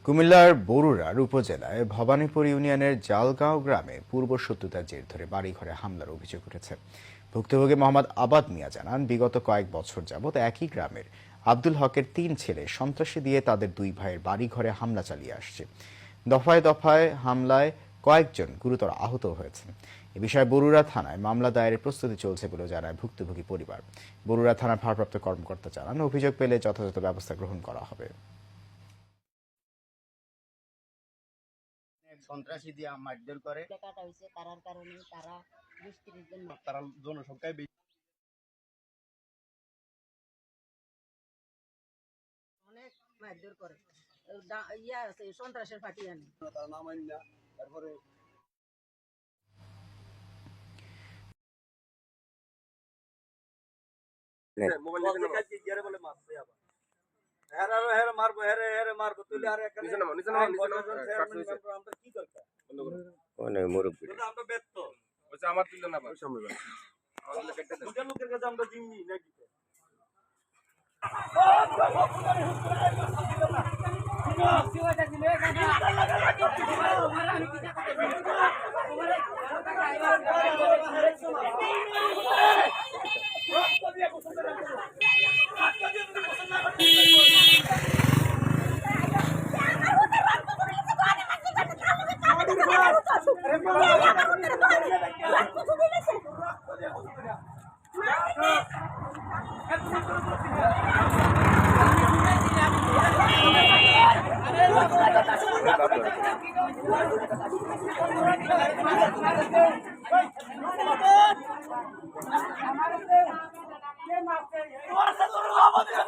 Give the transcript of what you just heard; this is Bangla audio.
কুমিল্লার বরুড়ার উপজেলায় ভবানীপুর ইউনিয়নের জালগাঁও গ্রামে পূর্বশত্রুতার জের ধরে বাড়িঘরে হামলার অভিযোগ উঠেছে। ভুক্তভোগী মোহাম্মদ আবাদ মিয়া জানান, বিগত কয়েক বছর যাবৎ একই গ্রামের আব্দুল হকের ৩ ছেলে সন্ত্রাসী দিয়ে তাদের 2 ভাইয়ের বাড়িঘরে হামলা চালিয়ে আসছে। দফায় দফায় হামলায় কয়েকজন গুরুতর আহত হয়েছেন। এ বিষয়ে বরুড়া থানায় মামলা দায়েরের প্রস্তুতি চলছে বলে জানায় ভুক্তভোগী পরিবার। বরুড়া থানার ভারপ্রাপ্ত কর্মকর্তা জানান, অভিযোগ পেলে যথাযথ ব্যবস্থা গ্রহণ করা হবে। সন্ত্রাসী দিয়ে মারধর করে, কাটা হয়েছে তারার কারণে তারা দুষ্কৃতির জন্য তারা জনসংখ্যায় অনেক মারধর করে। ইয়া আছে সন্ত্রাসের ফাটি আনে তারা নামাই না। তারপরে মারবো তুলে আর আমরা কি দরকার আমরা ব্যর্থ আমার তুলে না লোকের কাছে আমরা দিননি নাকি আমাদের